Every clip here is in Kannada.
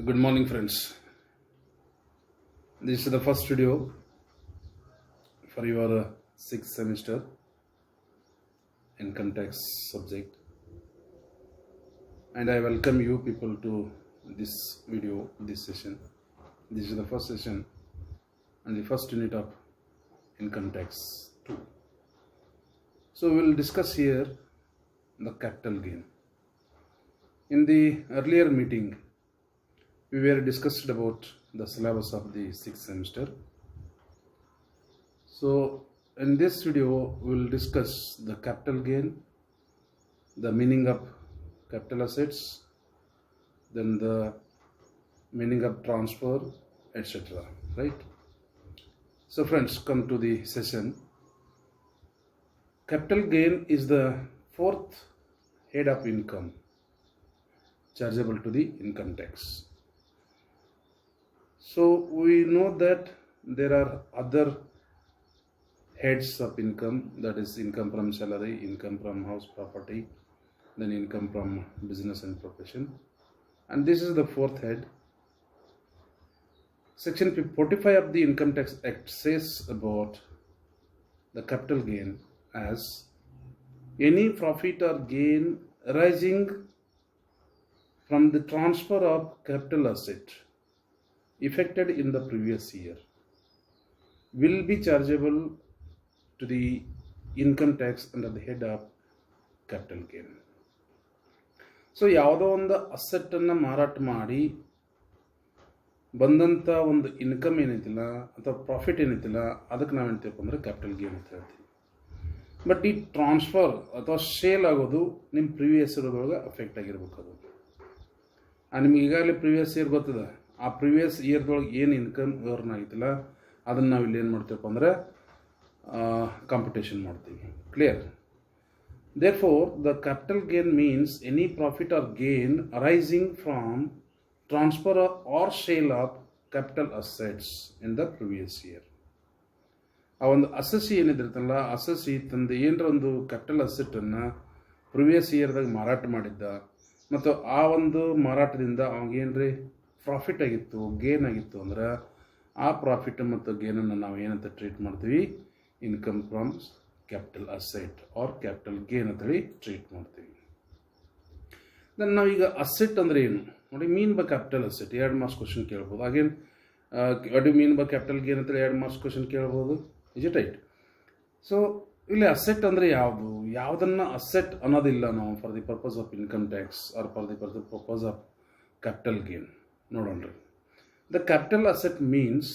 Good morning, friends. This is the first video for your sixth semester income tax subject, and I welcome you people to this video, this session. This is the first session and the first unit of income tax 2. So we will discuss here the capital gain. In the earlier meeting, we were discussed about the syllabus of the sixth semester. So in this video we will discuss the capital gain, the meaning of capital assets, then the meaning of transfer, etc. Right? So friends, come to the session. Capital gain is the fourth head of income chargeable to the income tax. So we know that there are other heads of income, that is income from salary, income from house property, then income from business and profession, and this is the fourth head. Section 45 of the Income Tax Act says about the capital gain as any profit or gain arising from the transfer of capital asset effected in the previous year will be chargeable to the income tax under the head of capital gain. So ಯಾವುದೋ ಒಂದು ಅಸೆಟ್ಟನ್ನು ಮಾರಾಟ ಮಾಡಿ ಬಂದಂಥ ಒಂದು ಇನ್ಕಮ್ ಏನೈತಿಲ್ಲ ಅಥವಾ ಪ್ರಾಫಿಟ್ ಏನೈತಿಲ್ಲ ಅದಕ್ಕೆ ನಾವು ಹೇಳ್ತೀವಪ್ಪ ಅಂದರೆ ಕ್ಯಾಪಿಟಲ್ ಗೇನ್ ಅಂತ ಹೇಳ್ತೀವಿ. ಬಟ್ ಈ ಟ್ರಾನ್ಸ್ಫರ್ ಅಥವಾ ಸೇಲ್ ಆಗೋದು ನಿಮ್ಮ ಪ್ರಿವಿಯಸ್ ಇಯರ್ದೊಳಗೆ ಅಫೆಕ್ಟ್ ಆಗಿರ್ಬೇಕು. ಅದು ನಿಮ್ಗೆ ಈಗಾಗಲೇ ಪ್ರಿವಿಯಸ್ ಇಯರ್ ಗೊತ್ತದ, ಆ ಪ್ರಿವಿಯಸ್ ಇಯರ್ದೊಳಗೆ ಏನು ಇನ್ಕಮ್ ಅರ್ನ್ ಆಗಿತ್ತಿಲ್ಲ ಅದನ್ನು ನಾವು ಇಲ್ಲಿ ಏನು ಮಾಡ್ತೀವಪ್ಪ ಅಂದರೆ ಕಾಂಪಿಟೇಷನ್ ಮಾಡ್ತೀವಿ. Clear? Therefore, the capital gain means any profit or gain arising from transfer or sale of capital assets in the previous year. ಆ ಒಂದು ಅಸೆಸಿ ಏನಿದಿರ್ತಲ್ಲ, ಅಸೆಸಿ ತಂದು ಏನರ ಒಂದು ಕ್ಯಾಪಿಟಲ್ ಅಸೆಟ್ಟನ್ನು ಪ್ರಿವಿಯಸ್ ಇಯರ್ದಾಗ ಮಾರಾಟ ಮಾಡಿದ್ದ ಮತ್ತು ಆ ಒಂದು ಮಾರಾಟದಿಂದ ಅವಾಗೇನ್ರಿ ಪ್ರಾಫಿಟ್ ಆಗಿತ್ತು, ಗೇನ್ ಆಗಿತ್ತು ಅಂದ್ರೆ ಆ ಪ್ರಾಫಿಟ್ ಮತ್ತು ಗೇನನ್ನು ನಾವು ಏನಂತ ಟ್ರೀಟ್ ಮಾಡ್ತೀವಿ? Income from capital asset or capital gain ಅಂತೇಳಿ ಟ್ರೀಟ್ ಮಾಡ್ತೀವಿ. ದೆನ್ ನಾವೀಗ ಅಸೆಟ್ ಅಂದರೆ ಏನು ನೋಡಿ, mean by capital asset 2 marks question ಕೇಳ್ಬೋದು. Again what you mean by capital gain ಅಂತೇಳಿ 2 ಮಾರ್ಕ್ಸ್ ಕ್ವಶನ್ ಕೇಳ್ಬೋದು. Is it right? ಸೊ ಇಲ್ಲಿ ಅಸೆಟ್ ಅಂದರೆ ಯಾವುದು, ಯಾವುದನ್ನು ಅಸೆಟ್ ಅನ್ನೋದಿಲ್ಲ ನಾವು for the purpose of income tax or for the purpose of capital gain. ನೋಡೋಣ್ರಿ, the capital asset means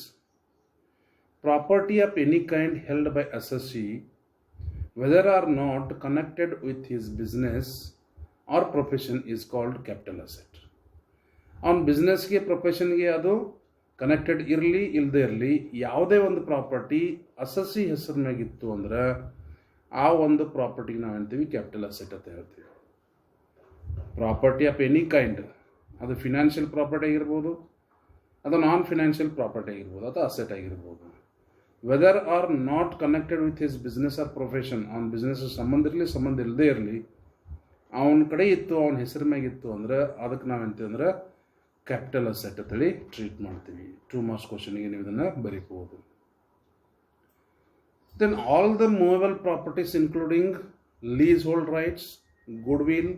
property of any kind held by assessee whether or not connected with his business or profession is called capital asset. ಅವನ ಬಿಸ್ನೆಸ್ಗೆ ಪ್ರೊಫೆಷನ್ಗೆ ಅದು ಕನೆಕ್ಟೆಡ್ ಇರಲಿ ಇಲ್ಲದೆ ಇರಲಿ, ಯಾವುದೇ ಒಂದು ಪ್ರಾಪರ್ಟಿ ಅಸೆಸಿ ಹೆಸರಿನಾಗಿತ್ತು ಅಂದ್ರೆ ಆ ಒಂದು ಪ್ರಾಪರ್ಟಿಗೆ ನಾವು ಹೇಳ್ತೀವಿ ಕ್ಯಾಪಿಟಲ್ ಅಸೆಟ್ ಅಂತ ಹೇಳ್ತೀವಿ. ಪ್ರಾಪರ್ಟಿ ಆಫ್ ಎನಿ ಕೈಂಡ್, ಅದು ಫಿನಾನ್ಷಿಯಲ್ ಪ್ರಾಪರ್ಟಿ ಆಗಿರ್ಬೋದು, ಅದು ನಾನ್ ಫಿನಾನ್ಷಿಯಲ್ ಪ್ರಾಪರ್ಟಿ ಆಗಿರ್ಬೋದು, ಅದು ಅಸೆಟ್ ಆಗಿರ್ಬೋದು. Whether or not connected with his business or profession, ಅವನ ಬಿಸ್ನೆಸ್ ಸಂಬಂಧ ಇರಲಿ ಸಂಬಂಧ ಇಲ್ಲದೆ ಇರಲಿ, ಅವನ ಕಡೆ ಇತ್ತು, ಅವನ ಹೆಸರು ಮ್ಯಾಗಿತ್ತು ಅಂದ್ರೆ ಅದಕ್ಕೆ ನಾವು ಹೇಳ್ತೀವಿ ಅಂದ್ರೆ ಕ್ಯಾಪಿಟಲ್ ಅಸೆಟ್ ಅಂತೇಳಿ ಟ್ರೀಟ್ ಮಾಡ್ತೀವಿ. 2 ಮಾರ್ಕ್ಸ್ ಕ್ವಶನ್ಗೆ ನೀವು ಇದನ್ನು ಬರೀಬಹುದು. Then all the movable properties including lease hold rights, good will,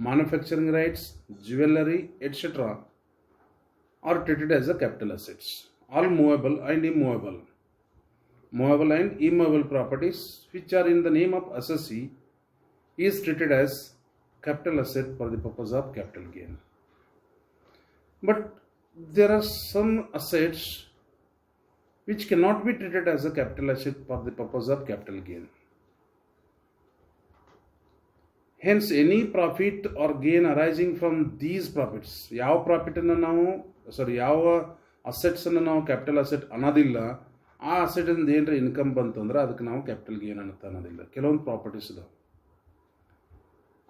manufacturing rights, jewellery etcetera are treated as a capital assets. All movable and immovable. Movable and immovable properties which are in the name of assessee is treated as capital asset for the purpose of capital gain. But there are some assets which cannot be treated as a capital asset for the purpose of capital gain. Hence, any profit or gain arising from these profits, ಯಾವ ಪ್ರಾಫಿಟನ್ನು ನಾವು ಯಾವ ಅಸೆಟ್ಸನ್ನು ನಾವು ಕ್ಯಾಪಿಟಲ್ ಅಸೆಟ್ ಅನ್ನೋದಿಲ್ಲ, ಆ ಅಸೆಟಿಂದ ಏನರ ಇನ್ಕಮ್ ಬಂತು ಅಂದ್ರೆ ಅದಕ್ಕೆ ನಾವು ಕ್ಯಾಪಿಟಲ್ ಗೇನ್ ಅಂತ ಅನ್ನೋದಿಲ್ಲ. ಕೆಲವೊಂದು ಪ್ರಾಪರ್ಟೀಸ್ ಇದಾವೆ,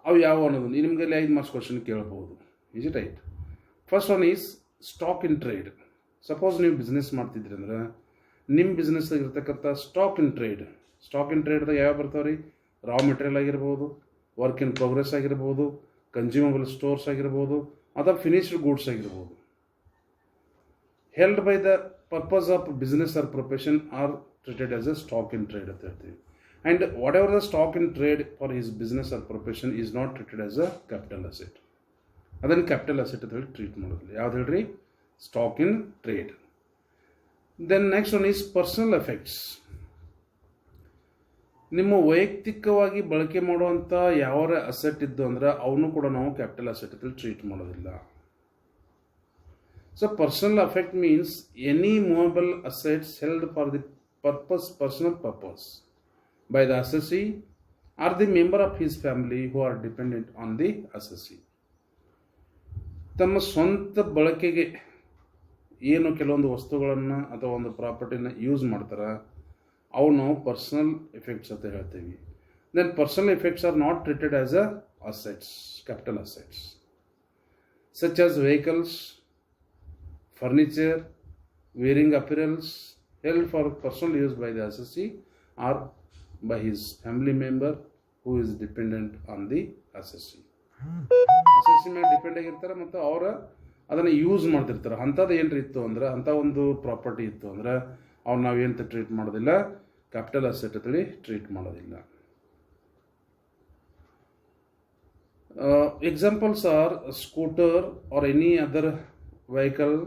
ಅವು ಯಾವ ಅನ್ನೋದು ನಿಮಗೆ 5 ಮಾರ್ಕ್ಸ್ ಕ್ವಶನ್ ಕೇಳಬಹುದು. Is it right? First one is stock in trade. Suppose ನೀವು ಬಿಸ್ನೆಸ್ ಮಾಡ್ತಿದ್ರಿ ಅಂದ್ರೆ ನಿಮ್ಮ ಬಿಸ್ನೆಸ್ದಾಗ ಇರ್ತಕ್ಕಂಥ ಸ್ಟಾಕ್ ಇನ್ ಟ್ರೇಡ್ದಾಗ ಯಾವ ಬರ್ತಾವ್ರಿ? ರಾ ಮೆಟೀರಿಯಲ್ ಆಗಿರ್ಬೋದು, ವರ್ಕ್ ಇನ್ ಪ್ರೋಗ್ರೆಸ್ ಆಗಿರ್ಬೋದು, ಕನ್ಸ್ಯೂಮಬಲ್ ಸ್ಟೋರ್ಸ್ ಆಗಿರ್ಬೋದು, ಅಥವಾ ಫಿನಿಶ್ಡ್ ಗೂಡ್ಸ್ ಆಗಿರ್ಬೋದು. held by the purpose of business or profession are treated as a stock in trade ಅಂತ ಹೇಳ್ತೀವಿ. And whatever the stock in trade for his business or profession is not treated as a capital asset. ಅದನ್ನು ಕ್ಯಾಪಿಟಲ್ ಅಸೆಟ್ ಅಂತ ಹೇಳಿ ಟ್ರೀಟ್ ಮಾಡೋದಿಲ್ಲ. ಯಾವ್ದು ಹೇಳ್ರಿ? Stock in trade. Then next one is personal effects. ನಿಮ್ಮ ವೈಯಕ್ತಿಕವಾಗಿ ಬಳಕೆ ಮಾಡುವಂಥ ಯಾವ ಅಸೆಟ್ ಇದ್ದು ಅಂದ್ರೆ ಅವನು ಕೂಡ ನಾವು ಕ್ಯಾಪಿಟಲ್ ಅಸೆಟ್ ಅಂತ ಟ್ರೀಟ್ ಮಾಡೋದಿಲ್ಲ. So personal effect means any movable assets held for the personal purpose by the assessee or the member of his family who are dependent on the assessee. ತಮ್ಮ ಸ್ವಂತ ಬಳಕೆಗೆ ಏನು ಕೆಲವೊಂದು ವಸ್ತುಗಳನ್ನು ಅಥವಾ ಒಂದು ಪ್ರಾಪರ್ಟಿನ ಯೂಸ್ ಮಾಡ್ತಾರೆ, ಅವು ನಾವು ಪರ್ಸನಲ್ ಎಫೆಕ್ಟ್ಸ್ ಅಂತ ಹೇಳ್ತೀವಿ. Then personal effects are not treated as a assets, capital assets, such as vehicles, furniture, wearing apparels held for personal use by the assessee or by his family member who is dependent on the assessee. Assessee ಮೇಲೆ ಡಿಪೆಂಡ್ ಆಗಿರ್ತಾರೆ ಮತ್ತು ಅವರ ಅದನ್ನು ಯೂಸ್ ಮಾಡ್ತಿರ್ತಾರೆ. ಅಂಥದ್ದು ಏನ್ರಿ ಇತ್ತು ಅಂದ್ರೆ, ಅಂಥ ಒಂದು ಪ್ರಾಪರ್ಟಿ ಇತ್ತು ಅಂದ್ರೆ ಅವ್ರು ನಾವೇಂತ ಟ್ರೀಟ್ ಮಾಡೋದಿಲ್ಲ, ಕ್ಯಾಪಿಟಲ್ ಅಸೆಟ್ ಅಂತೇಳಿ ಟ್ರೀಟ್ ಮಾಡೋದಿಲ್ಲ. Examples R scooter R any other vehicle,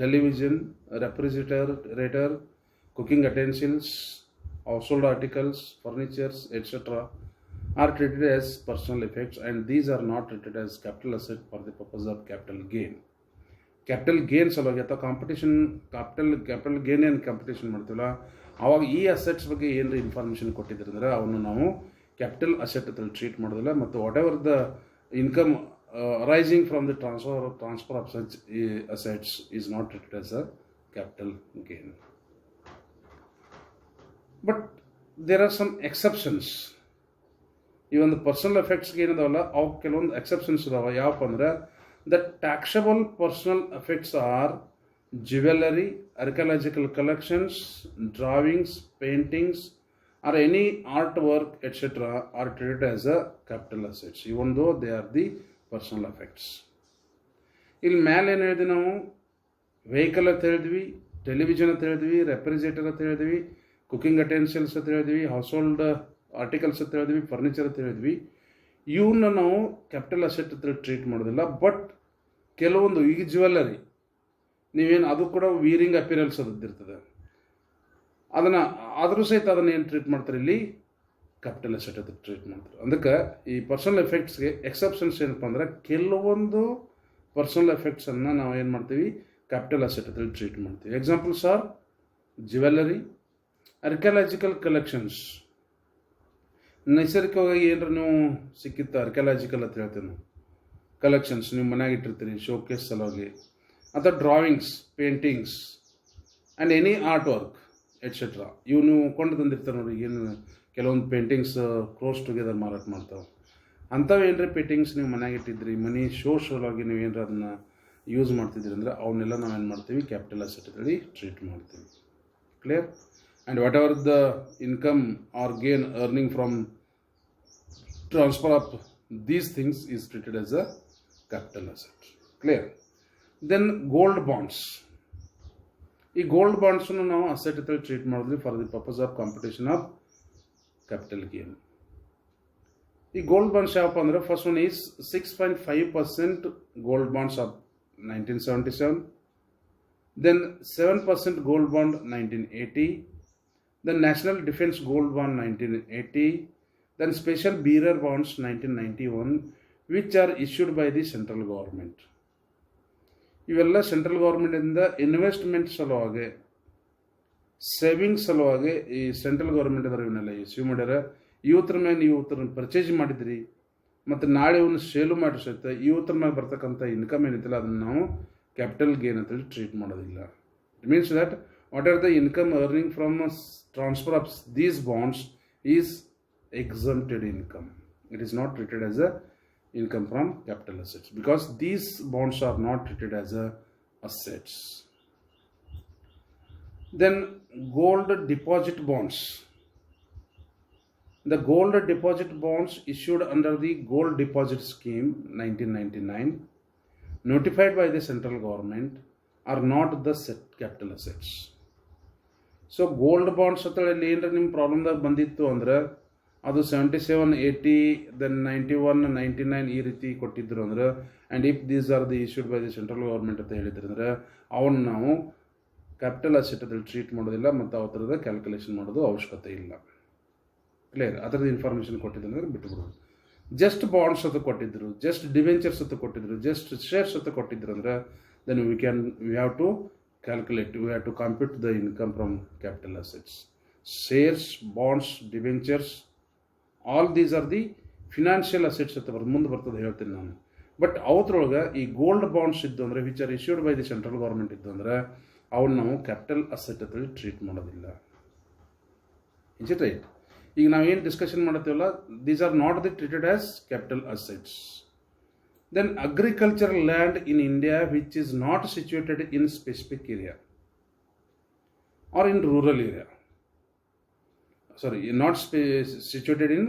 television, refrigerator, cooking utensils, household articles, furnitures, etc. are treated as personal effects, and these are not treated as capital asset for the purpose of capital gain. Capital gain ಸಲುವಾಗಿ ಅಥವಾ ಕಾಂಪಿಟೇಷನ್ ಕ್ಯಾಪಿಟಲ್ ಗೇನ್ ಏನು ಕಾಂಪಿಟೇಷನ್ ಮಾಡ್ತೀವಲ್ಲ ಆವಾಗ ಈ ಅಸೆಟ್ಸ್ ಬಗ್ಗೆ ಏನಾರ ಇನ್ಫಾರ್ಮೇಷನ್ ಕೊಟ್ಟಿದ್ರೆ ಅಂದ್ರೆ ಅವನ್ನು ನಾವು ಕ್ಯಾಪಿಟಲ್ ಅಸೆಟ್ ಅಂತ ಟ್ರೀಟ್ ಮಾಡೋದಿಲ್ಲ. ಮತ್ತು what ever the income arising from the transfer of such assets is not treated as a capital gain. But there are some exceptions. Even the personal effects ಏನದವಲ್ಲ ಅವು ಕೆಲವೊಂದು ಎಕ್ಸೆಪ್ಷನ್ಸ್ ಇದಾವೆ. ಯಾವಪ್ಪ ಅಂದ್ರೆ, the taxable personal effects are jewellery, archaeological collections, drawings, paintings or any artwork etc. are treated as a capital assets even though they are the personal effects. ಇಲ್ಲಿ ಮೇಲೆ ಏನು ಹೇಳಿದ್ವಿ ನಾವು? ವೆಹಿಕಲ್ ಅಂತ ಹೇಳಿದ್ವಿ, ಟೆಲಿವಿಷನ್ ಅಂತ ಹೇಳಿದ್ವಿ, ರೆಫ್ರಿಜರೇಟರ್ ಅಂತ ಹೇಳಿದ್ವಿ, ಕುಕಿಂಗ್ ಅಟೆನ್ಸಿಲ್ಸ್ ಅಂತ ಹೇಳಿದ್ವಿ, ಹೌಸ್ ಹೋಲ್ಡ್ ಆರ್ಟಿಕಲ್ಸ್ ಅಂತ ಹೇಳಿದ್ವಿ, ಫರ್ನಿಚರ್ ಅಂತ ಹೇಳಿದ್ವಿ. ಇವನ್ನ ನಾವು ಕ್ಯಾಪಿಟಲ್ ಅಸೆಟ್ ಅಂತ ಟ್ರೀಟ್ ಮಾಡೋದಿಲ್ಲ. ಬಟ್ ಕೆಲವೊಂದು ಈಗ ಜ್ಯುವೆಲ್ಲರಿ ನೀವೇನು ಅದು ಕೂಡ ವೀರಿಂಗ್ ಅಪಿಯರೆನ್ಸ್ ಅದಿರ್ತದೆ, ಅದನ್ನು ಆದರೂ ಸಹಿತ ಅದನ್ನು ಏನು ಟ್ರೀಟ್ ಮಾಡ್ತಾರೆ ಇಲ್ಲಿ? ಕ್ಯಾಪಿಟಲ್ ಅಸೆಟ್ ಅಂತ ಟ್ರೀಟ್ ಮಾಡ್ತಾರೆ. ಅದಕ್ಕೆ ಈ ಪರ್ಸನಲ್ ಎಫೆಕ್ಟ್ಸ್ಗೆ ಎಕ್ಸೆಪ್ಷನ್ಸ್ ಏನಪ್ಪ ಅಂದ್ರೆ, ಕೆಲವೊಂದು ಪರ್ಸನಲ್ ಎಫೆಕ್ಟ್ಸನ್ನು ನಾವು ಏನು ಮಾಡ್ತೀವಿ? ಕ್ಯಾಪಿಟಲ್ ಅಸೆಟ್ ಅಂತ ಟ್ರೀಟ್ ಮಾಡ್ತೀವಿ. Examples R jewellery, archaeological collections. ನೈಸರ್ಗಿಕವಾಗಿ ಏನಾರ ನೀವು ಸಿಕ್ಕಿತ್ತು ಆರ್ಕಿಯಾಲಜಿಕಲ್ ಅಂತ ಹೇಳ್ತೀವಿ ನಾವು, ಕಲೆಕ್ಷನ್ಸ್ ನೀವು ಮನೆಯಾಗ ಇಟ್ಟಿರ್ತೀರಿ ಶೋಕೇಸ್ ಸಲುವಾಗಿ, ಅಥವಾ drawings, paintings and any art work etcetera. ಇವು ನೀವು ಕೊಂಡು ತಂದಿರ್ತಾರೆ ನೋಡಿ, ಏನು ಕೆಲವೊಂದು ಪೇಂಟಿಂಗ್ಸ್ ಕ್ಲೋಸ್ ಟುಗೆದರ್ ಮಾರಾಟ ಮಾಡ್ತಾವೆ. ಅಂಥವು ಏನರ ಪೇಂಟಿಂಗ್ಸ್ ನೀವು ಮನೆಯಾಗ ಇಟ್ಟಿದ್ರಿ, ಮನಿ ಶೋ ಸಲುವಾಗಿ ನೀವು ಏನರ ಅದನ್ನು ಯೂಸ್ ಮಾಡ್ತಿದ್ರಿ ಅಂದರೆ ಅವನ್ನೆಲ್ಲ ನಾವೇನು ಮಾಡ್ತೀವಿ? ಕ್ಯಾಪಿಟಲ್ ಅಸೆಟ್ ಅಂತೇಳಿ ಟ್ರೀಟ್ ಮಾಡ್ತೀವಿ. Clear? And whatever the income or gain earning from transfer of these things is treated as a capital asset. Clear? Then gold bonds. ಈ ಗೋಲ್ಡ್ ಬಾಂಡ್ಸನ್ನು ನಾವು ಅಸೆಟ್ ಅಂತೇಳಿ ಟ್ರೀಟ್ ಮಾಡಿದ್ವಿ for the purpose of competition of capital gain. ಈ ಗೋಲ್ಡ್ ಬಾಂಡ್ಸ್ ಯಾವಪ್ಪ ಅಂದರೆ, first one is 6.5% gold bonds of 1977, then 7% gold bond 1980, then national defence gold bond 1980, then special bearer bonds 1991 which are issued by the central government. ಇವೆಲ್ಲ ಸೆಂಟ್ರಲ್ ಗೌರ್ಮೆಂಟಿಂದ ಇನ್ವೆಸ್ಟ್ಮೆಂಟ್ ಸಲುವಾಗಿ, ಸೇವಿಂಗ್ಸ್ ಸಲುವಾಗಿ ಈ ಸೆಂಟ್ರಲ್ ಗೌರ್ಮೆಂಟ್ ಅದರ ಇವನ್ನೆಲ್ಲ ಇಶ್ಯೂ ಮಾಡ್ಯಾರ. ಇವತ್ತರ ಮೇಲೆ ನೀವು ಇವತ್ತರನ್ನ ಪರ್ಚೇಸ್ ಮಾಡಿದ್ರಿ ಮತ್ತು ನಾಳೆ ಇವನ್ನ ಸೇಲು ಮಾಡಿ ಸಹಿತ ಇವತ್ತರ ಮೇಲೆ ಬರ್ತಕ್ಕಂಥ ಇನ್ಕಮ್ ಏನಿತ್ತಲ್ಲ ಅದನ್ನು ನಾವು ಕ್ಯಾಪಿಟಲ್ ಗೇನ್ ಅಂತೇಳಿ ಟ್ರೀಟ್ ಮಾಡೋದಿಲ್ಲ. It means that what are the income earning from transfer of these bonds is exempted income. It is not treated as a income from capital assets because these bonds are not treated as a assets. Then gold deposit bonds. The gold deposit bonds issued under the Gold Deposit Scheme 1999, notified by the central government, are not the set capital assets. So gold bonds ಹತ್ತಲ್ಲಿ ಏನರ ನಿಮ್ಮ ಪ್ರಾಬ್ಲಮ್ದಾಗ ಬಂದಿತ್ತು ಅಂದ್ರೆ ಅದು 77, 80, ದೆನ್ 91, 99 ಈ ರೀತಿ ಕೊಟ್ಟಿದ್ರು ಅಂದ್ರೆ and if these are the issued by the central government ಅಂತ ಹೇಳಿದ್ರು ಅಂದ್ರೆ ಅವನ್ನ ನಾವು ಕ್ಯಾಪಿಟಲ್ ಅಸೆಟ್ ಅದ್ರಲ್ಲಿ ಟ್ರೀಟ್ ಮಾಡೋದಿಲ್ಲ ಮತ್ತು ಆ ಥರದ ಕ್ಯಾಲ್ಕುಲೇಷನ್ ಮಾಡೋದು ಅವಶ್ಯಕತೆ ಇಲ್ಲ. ಕ್ಲಿಯರ್? ಅದರದ ಇನ್ಫಾರ್ಮೇಷನ್ ಕೊಟ್ಟಿದ್ರು ಅಂದ್ರೆ ಬಿಟ್ಟುಬಿಡೋದು. ಜಸ್ಟ್ ಬಾಂಡ್ಸ್ ಅಂತ ಕೊಟ್ಟಿದ್ರು, ಜಸ್ಟ್ ಡಿವೆಂಚರ್ಸ್ ಅಂತ ಕೊಟ್ಟಿದ್ರು, ಜಸ್ಟ್ ಶೇರ್ಸ್ ಅಂತ ಕೊಟ್ಟಿದ್ರು ಅಂದ್ರೆ then we have to calculate, we have to compute the income from capital assets. Shares, bonds, debentures, all these are the financial assets ಅಂತ ಮುಂದೆ ಬರ್ತದೆ ಹೇಳ್ತೀನಿ ನಾನು. ಬಟ್ ಅವತ್ರೊಳಗೆ ಈ ಗೋಲ್ಡ್ ಬಾಂಡ್ಸ್ ಇದ್ದು ಅಂದರೆ which are issued by the central government ಇದ್ದು ಅಂದರೆ ಅವನ್ನ ನಾವು ಕ್ಯಾಪಿಟಲ್ ಅಸೆಟ್ ಅಂತ ಟ್ರೀಟ್ ಮಾಡೋದಿಲ್ಲ. Is it right? ಈಗ ನಾವೇನು ಡಿಸ್ಕಷನ್ ಮಾಡ್ತೀವಲ್ಲ, these are not the treated as capital assets. Then agricultural land in India which is not situated in specific area or in rural area, sorry, not situated in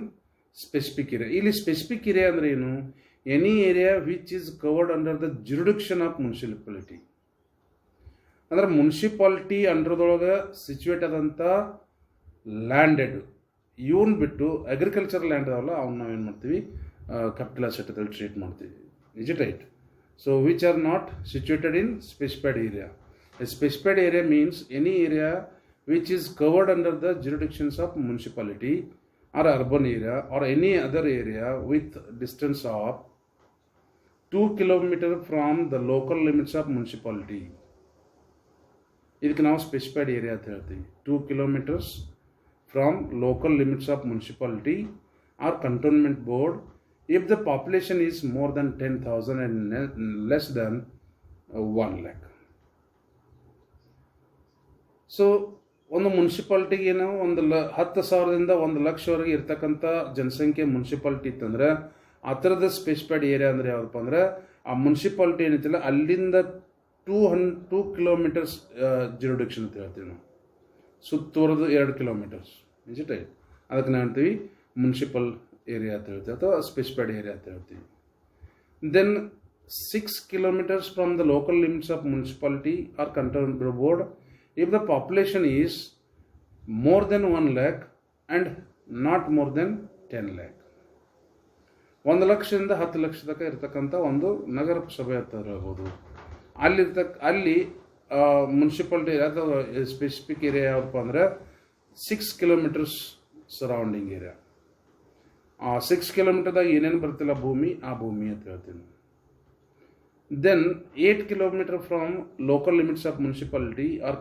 specific area. Ili specific area andre enu? Any area which is covered under the jurisdiction of municipality. ಅಂದ್ರೆ ಮುನ್ಸಿಪಾಲಿಟಿ ಅಂಡರ್ದೊಳಗೆ ಸಿಚುವೇಟ್ ಆದಂಥ ಲ್ಯಾಂಡೆಡ್ ಇವನ್ ಬಿಟ್ಟು ಅಗ್ರಿಕಲ್ಚರ್ ಲ್ಯಾಂಡ್ ಅದಾವಲ್ಲ ಅವ್ನು ನಾವೇನು ಮಾಡ್ತೀವಿ ಕ್ಯಾಪಿಟಲ್ ಅಸೆಟ್ ಅಲ್ಲಿ ಟ್ರೀಟ್ ಮಾಡ್ತೀವಿ. Is it right? So which are not situated in specified area. A specified area means any area which is covered under the jurisdictions of municipality or urban area or any other area with distance of 2 km from the local limits of municipality. ಇದಕ್ಕೆ ನಾವು ಸ್ಪೆಸಿಫೈಡ್ ಏರಿಯಾ ಅಂತ ಹೇಳ್ತೀವಿ. 2 kilometers from local limits of municipality or cantonment board if the population is more than 10,000 and less than 1 lakh. So ಒಂದು ಮುನ್ಸಿಪಾಲ್ಟಿಗೆ ಏನೋ 10,000ದಿಂದ 1,00,000ವರೆಗೆ ಇರ್ತಕ್ಕಂಥ ಜನಸಂಖ್ಯೆ ಮುನ್ಸಿಪಾಲ್ಟಿ ಇತ್ತಂದ್ರೆ ಆ ಥರದ ಸ್ಪೆಸಿಫೈಡ್ ಏರಿಯಾ ಅಂದರೆ ಯಾವುದಪ್ಪ ಅಂದ್ರೆ ಆ ಮುನ್ಸಿಪಾಲ್ಟಿ ಏನೈತಿಲ್ಲ ಅಲ್ಲಿಂದ 2 kilometers ಜ್ಯೂರಿಡಿಕ್ಷನ್ ಅಂತ ಹೇಳ್ತೀವಿ ನಾವು. ಸುತ್ತುವರೆದು 2 kilometers. Is it right? ಅದಕ್ಕೆ ನಾವು ಹೇಳ್ತೀವಿ ಮುನ್ಸಿಪಲ್ ಏರಿಯಾ ಅಂತ ಹೇಳ್ತೀವಿ ಅಥವಾ ಸ್ಪೆಸಿಫೈಡ್ ಏರಿಯಾ ಅಂತ ಹೇಳ್ತೀವಿ. Then 6 kilometers from the local limits of municipality or cantonment board if the population is more than 1 lakh and not more than 10 lakh. 1 ಲಕ್ಷದಿಂದ 10 ಲಕ್ಷ ತನಕ ಇರತಕ್ಕಂಥ ಒಂದು ನಗರ ಸಭೆ ಅಂತ ಹೇಳ್ಬೋದು. ಅಲ್ಲಿ ಮುನ್ಸಿಪಾಲಿಟಿ ಅಥವಾ ಸ್ಪೆಸಿಫಿಕ್ ಏರಿಯಾ ಯಾವಪ್ಪ ಅಂದರೆ 6 kilometers ಸರೌಂಡಿಂಗ್ ಏರಿಯಾ. ಆ 6 kilometerದಾಗ ಏನೇನು ಬರ್ತಿಲ್ಲ ಭೂಮಿ, ಆ ಭೂಮಿ ಅಂತ ಹೇಳ್ತೀನಿ. Then 8 kilometer from local limits of municipality or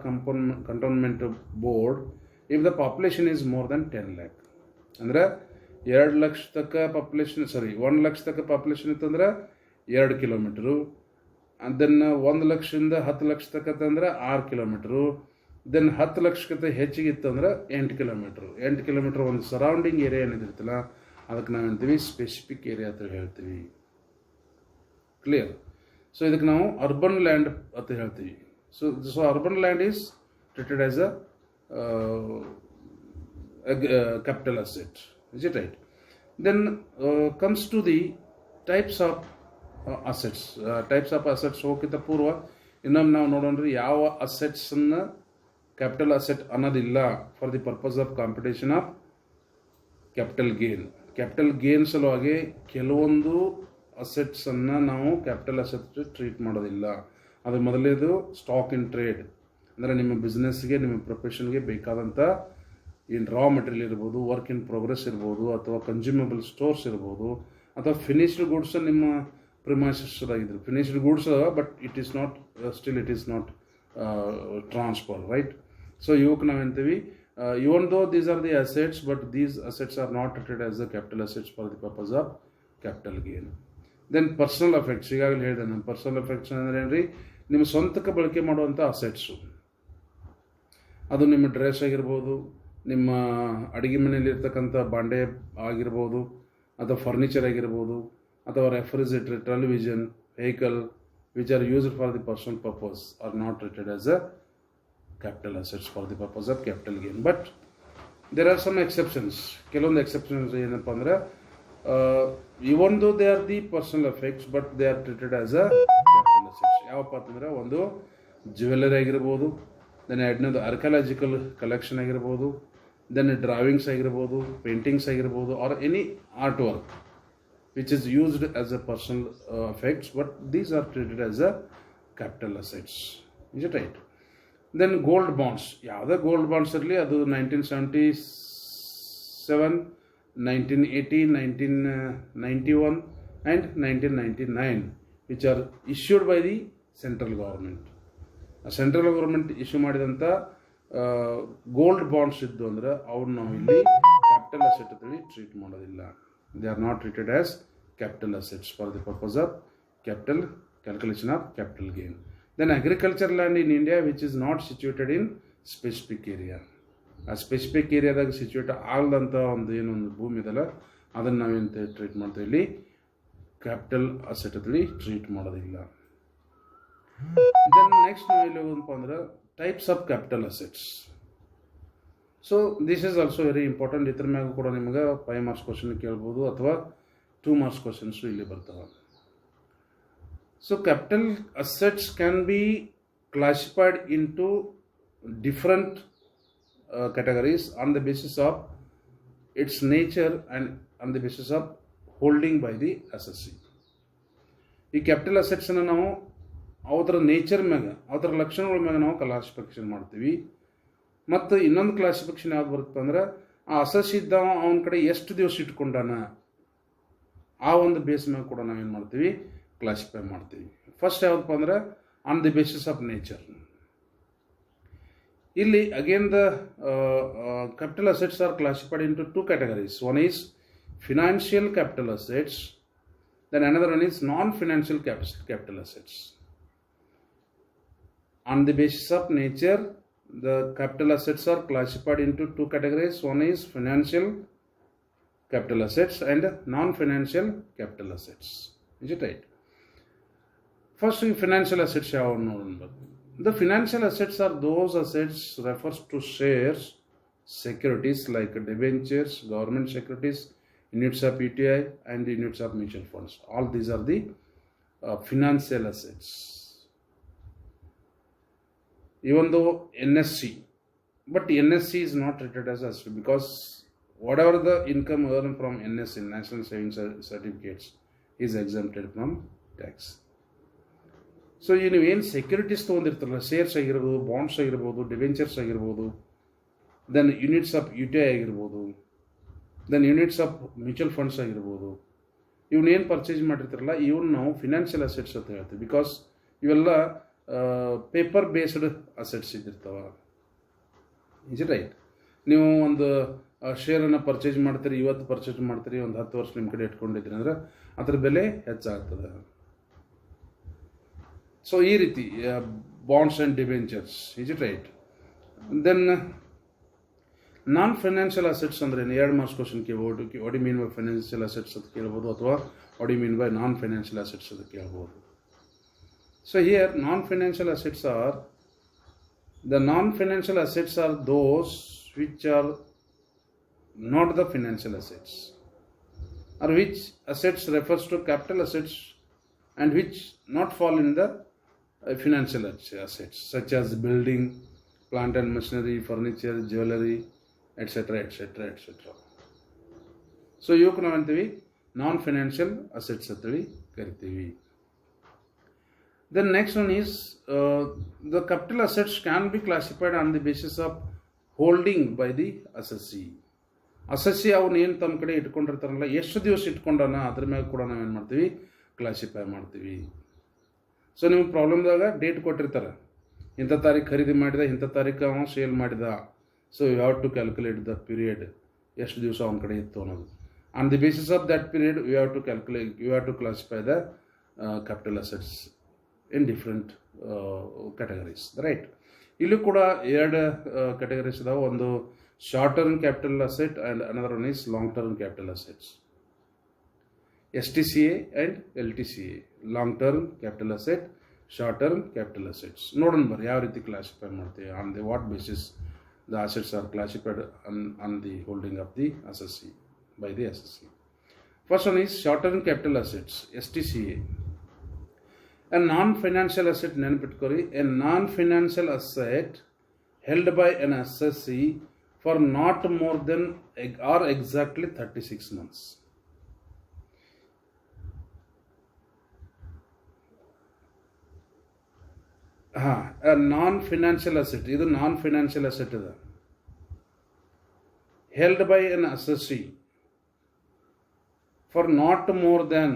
cantonment board if the population is more than 10 lakh. ಅಂದರೆ 2 ಲಕ್ಷ ತನಕ ಪಾಪ್ಯುಲೇಷನ್ 1 ಲಕ್ಷ ತನಕ ಪಾಪ್ಯುಲೇಷನ್ ಇತ್ತಂದ್ರೆ 2 kilometer. ದೆನ್ 1 ಲಕ್ಷದಿಂದ 10 ಲಕ್ಷ ತನಕ ಅಂದ್ರೆ 6 kilometer. ದೆನ್ 10 ಲಕ್ಷಕ್ಕಿಂತ ಹೆಚ್ಚಿಗೆ ಇತ್ತಂದ್ರೆ 8 kilometer. 8 kilometer ಒಂದು ಸರೌಂಡಿಂಗ್ ಏರಿಯಾ ಏನಿದಿರ್ತಲ್ಲ ಅದಕ್ಕೆ ನಾವು ಹೇಳ್ತೀವಿ ಸ್ಪೆಸಿಫಿಕ್ ಏರಿಯಾ ಅಂತ ಹೇಳ್ತೀವಿ. ಕ್ಲಿಯರ್? ಸೊ ಇದಕ್ಕೆ ನಾವು ಅರ್ಬನ್ ಲ್ಯಾಂಡ್ ಅಂತ ಹೇಳ್ತೀವಿ. So urban land is treated as a capital asset. Is it right? Then comes to the types of assets. Types of assets ಹೋಗಿಂತ ಪೂರ್ವ ಇನ್ನೊಮ್ಮೆ ನಾವು ನೋಡೋಣ್ರಿ ಯಾವ ಅಸೆಟ್ಸನ್ನು ಕ್ಯಾಪಿಟಲ್ ಅಸೆಟ್ ಅನ್ನೋದಿಲ್ಲ for the purpose of competition of capital gain. Capital gain ಸಲುವಾಗಿ ಕೆಲವೊಂದು ಅಸೆಟ್ಸನ್ನು ನಾವು ಕ್ಯಾಪಿಟಲ್ ಅಸೆಟ್ ಟ್ರೀಟ್ ಮಾಡೋದಿಲ್ಲ. ಅದು ಮೊದಲೇದು ಸ್ಟಾಕ್ ಇನ್ ಟ್ರೇಡ್ ಅಂದರೆ ನಿಮ್ಮ ಬಿಸ್ನೆಸ್ಗೆ ನಿಮ್ಮ ಪ್ರೊಫೆಷನ್ಗೆ ಬೇಕಾದಂಥ ಏನು ರಾ ಮೆಟೀರಿಯಲ್ ಇರ್ಬೋದು, ವರ್ಕ್ ಇನ್ ಪ್ರೋಗ್ರೆಸ್ ಇರ್ಬೋದು, ಅಥವಾ ಕನ್ಸ್ಯೂಮಬಲ್ ಸ್ಟೋರ್ಸ್ ಇರ್ಬೋದು, ಅಥವಾ ಫಿನಿಶ್ಡ್ ಗೂಡ್ಸ್ ನಿಮ್ಮ ಪ್ರಿಮೈಸಸ್ದಾಗಿದ್ರು finished goods but it is not still it is not transfer, right? So ಇವಕ್ಕೆ ನಾವೇಂತೀವಿ even though these are the assets, but these assets are not treated as the capital assets for the purpose of capital gain. Then personal effects. ಈಗಾಗಲೇ ಹೇಳಿದೆ ನಾನು. ಪರ್ಸನಲ್ ಎಫೆಕ್ಟ್ಸ್ ಅಂದರೆ ಏನ್ರಿ? ನಿಮ್ಮ ಸ್ವಂತಕ್ಕೆ ಬಳಕೆ ಮಾಡುವಂಥ ಅಸೆಟ್ಸು. ಅದು ನಿಮ್ಮ ಡ್ರೆಸ್ ಆಗಿರ್ಬೋದು, ನಿಮ್ಮ ಅಡುಗೆ ಮನೆಯಲ್ಲಿ ಇರ್ತಕ್ಕಂಥ ಬಾಂಡೆ ಆಗಿರ್ಬೋದು, ಅಥವಾ ಫರ್ನಿಚರ್ ಆಗಿರ್ಬೋದು, ಅಥವಾ refrigerator, television, vehicle which are used for the personal purpose are not treated as a capital assets for the purpose of capital gain. But there are some exceptions. ಕೆಲವೊಂದು ಎಕ್ಸೆಪ್ಷನ್ಸ್ ಏನಪ್ಪ ಅಂದರೆ even though they are the personal effects but they are treated as a capital assets. ಯಾವಪ್ಪ ಅಂತಂದರೆ ಒಂದು ಜ್ಯುವೆಲ್ಲರಿ ಆಗಿರ್ಬೋದು, ದೆನ್ ಎರಡನೇದು ಆರ್ಕಿಯಾಲಜಿಕಲ್ ಕಲೆಕ್ಷನ್ ಆಗಿರ್ಬೋದು, ದೆನ್ ಡ್ರಾವಿಂಗ್ಸ್ ಆಗಿರ್ಬೋದು, ಪೇಂಟಿಂಗ್ಸ್ ಆಗಿರ್ಬೋದು, R any art work which is used as a personal effects, but these are treated as a capital assets. Is it right? Then gold bonds, ಯಾವುದೇ ಗೋಲ್ಡ್ ಬಾಂಡ್ಸ್ ಇರಲಿ, ಅದು 1977, 1980, 1991 and 1999 which are issued by the central government. Central government issue ಮಾಡಿದಂಥ ಗೋಲ್ಡ್ ಬಾಂಡ್ಸ್ ಇದ್ದು ಅಂದರೆ ಅವ್ರು ನಾವು ಇಲ್ಲಿ ಕ್ಯಾಪಿಟಲ್ ಅಸೆಟ್ ಅಂತೇಳಿ ಟ್ರೀಟ್ ಮಾಡೋದಿಲ್ಲ. They are not treated as capital assets for the purpose of capital calculation of capital gain. Then agricultural land in India which is not situated in specific area, ಆ ಸ್ಪೆಸಿಫಿಕ್ ಏರಿಯಾದಾಗ ಸಿಚುವೇಟ್ ಆಗದಂಥ ಒಂದು ಏನೊಂದು ಭೂಮಿ ಇದಲ್ಲ ಅದನ್ನು ನಾವೇನು ಟ್ರೀಟ್ ಮಾಡ್ತೀವಿ ಇಲ್ಲಿ ಕ್ಯಾಪಿಟಲ್ ಅಸೆಟ್ ಅಂತೇಳಿ ಟ್ರೀಟ್ ಮಾಡೋದಿಲ್ಲ. ದೆನ್ ನೆಕ್ಸ್ಟ್ ನಾವು ಇಲ್ಲಿ ಹೋಗೋದಪ್ಪ ಅಂದ್ರೆ types of capital assets. So this is also very important. ಇದ್ರ ಮ್ಯಾಗ ಕೂಡ ನಿಮ್ಗೆ 5 ಮಾರ್ಕ್ಸ್ ಕ್ವಶನ್ ಕೇಳ್ಬೋದು ಅಥವಾ 2 ಮಾರ್ಕ್ಸ್ ಕ್ವಶನ್ಸು ಇಲ್ಲಿ ಬರ್ತಾವೆ. So capital assets can be classified into different categories on the basis of its nature and on the basis of holding by the assessee. ಈ ಕ್ಯಾಪಿಟಲ್ ಅಸೆಟ್ಸನ್ನು ನಾವು ಅವರ ನೇಚರ್ ಮ್ಯಾಗ ಅವರ ಲಕ್ಷಣಗಳ ಮ್ಯಾಗ ನಾವು ಕ್ಲಾಸಿಫಿಕೇಶನ್ ಮಾಡ್ತೀವಿ. ಮತ್ತು ಇನ್ನೊಂದು ಕ್ಲಾಸಿಫಿಕೇಶನ್ ಯಾವ್ದು ಬರುತ್ತೆ ಅಂದ್ರೆ ಆ ಅಸೆಸ್ ಇದ್ದಾವ ಅವನ ಕಡೆ ಎಷ್ಟು ದಿವಸ ಇಟ್ಕೊಂಡಾನ ಆ ಒಂದು ಬೇಸ್ ಮ್ಯಾಗ ಕೂಡ ನಾವೇನು ಮಾಡ್ತೀವಿ ಕ್ಲಾಸಿಫೈ ಮಾಡ್ತೀವಿ. ಫಸ್ಟ್ ಯಾವುದಪ್ಪ ಅಂದ್ರೆ on the basis of nature. ಇಲ್ಲಿ again the capital assets are classified into 2 categories. One is financial capital assets, then another one is non-financial capital assets. On the basis of nature, the capital assets are classified into 2 categories. One is financial capital assets and non-financial capital assets. Is it right? First, financial assets are known. The financial assets are those assets refers to shares, securities like debentures, government securities, units of UTI and units of mutual funds. All these are the financial assets. Even though NSC, but NSC is not treated as asset because whatever the income earned from NSC, National Savings Certificates, is exempted from tax. So ಈ ನೀವೇನು ಸೆಕ್ಯೂರಿಟೀಸ್ ತೊಗೊಂಡಿರ್ತಾರಲ್ಲ, ಶೇರ್ಸ್ ಆಗಿರ್ಬೋದು, ಬಾಂಡ್ಸ್ ಆಗಿರ್ಬೋದು, ಡಿವೆಂಚರ್ಸ್ ಆಗಿರ್ಬೋದು, ದೆನ್ ಯೂನಿಟ್ಸ್ ಆಫ್ UTI ಆಗಿರ್ಬೋದು, then units of mutual funds ಆಗಿರ್ಬೋದು, ಇವನ್ನೇನು ಪರ್ಚೇಸ್ ಮಾಡಿರ್ತಾರಲ್ಲ ಇವನ್ನ ನಾವು ಫಿನಾನ್ಷಿಯಲ್ ಅಸೆಟ್ಸ್ ಅಂತ ಹೇಳ್ತೀವಿ. ಬಿಕಾಸ್ ಇವೆಲ್ಲ ಪೇಪರ್ ಬೇಸ್ಡ್ ಅಸೆಟ್ಸ್ ಇದ್ದಿರ್ತಾವೆ. Is it right? ನೀವು ಒಂದು ಶೇರನ್ನು ಪರ್ಚೇಸ್ ಮಾಡ್ತೀರಿ, ಇವತ್ತು ಪರ್ಚೇಸ್ ಮಾಡ್ತೀರಿ, ಒಂದು 10 ವರ್ಷ ನಿಮ್ಮ ಕಡೆ ಇಟ್ಕೊಂಡಿದ್ರಿ ಅಂದ್ರೆ ಅದ್ರ ಬೆಲೆ ಹೆಚ್ಚಾಗ್ತದೆ. ಸೊ ಈ ರೀತಿ bonds and debentures. Is it right? Then non financial assets ಅಂದ್ರೆ 2 ಮಾರ್ಕ್ಸ್ ಕ್ವಶನ್ ಕೇಳ್ಬೋದು. What you mean by financial assets ಅಂತ ಕೇಳ್ಬೋದು, ಅಥವಾ what you mean by non financial assets ಅಂತ ಕೇಳ್ಬೋದು. So here non-financial assets are the non-financial assets are those which are not the financial assets, or which assets refers to capital assets and which not fall in the financial assets, such as building, plant and machinery, furniture, jewelry, etc., etc., etc. So ಇವಕ್ಕೆ ನಾವಂತೀವಿ ನಾನ್ ಫೈನಾನ್ಷಿಯಲ್ ಅಸೆಟ್ಸ್ ಅಂತೇಳಿ ಕರಿತೀವಿ. Then next one is the capital assets can be classified on the basis of holding by the assessee. Assessee ಅವನು ಏನು ತಮ್ಮ ಕಡೆ ಇಟ್ಕೊಂಡಿರ್ತಾರಲ್ಲ, ಎಷ್ಟು ದಿವಸ ಇಟ್ಕೊಂಡಾನ ಅದ್ರ ಮ್ಯಾಗ ಕೂಡ ನಾವೇನು ಮಾಡ್ತೀವಿ ಕ್ಲಾಸಿಫೈ ಮಾಡ್ತೀವಿ. ಸೊ ನೀವು ಪ್ರಾಬ್ಲಮ್ದಾಗ ಡೇಟ್ ಕೊಟ್ಟಿರ್ತಾರೆ, ಇಂಥ ತಾರೀಕು ಖರೀದಿ ಮಾಡಿದ, ಇಂಥ ತಾರೀಕು ಅವನು ಸೇಲ್ ಮಾಡಿದ. So you have to calculate the period, ಎಷ್ಟು ದಿವಸ ಅವನ ಕಡೆ ಇತ್ತು ಅನ್ನೋದು. On the basis of that period you have to classify the capital assets in different categories. Right? ಇಲ್ಲೂ ಕೂಡ 2 ಕ್ಯಾಟಗರೀಸ್ ಇದಾವೆ. ಒಂದು short term capital asset and another one is long term capital assets. STCA and LTCA, long term capital asset, short term capital assets. ನೋಡೋಣ ಬರ್ರಿ ಯಾವ ರೀತಿ ಕ್ಲಾಸಿಫೈ ಮಾಡ್ತೀವಿ, on the what basis the assets are classified on the holding of the assessee by the assessee. First one is short term capital assets, STCA. A non-financial asset ನೆನಪಿಟ್ಕೊರಿ, a non-financial asset held by an assessee for not more than or exactly 36 months. A non-financial asset, ಇದು non-financial asset ಇದೆ, held by an assessee for not more than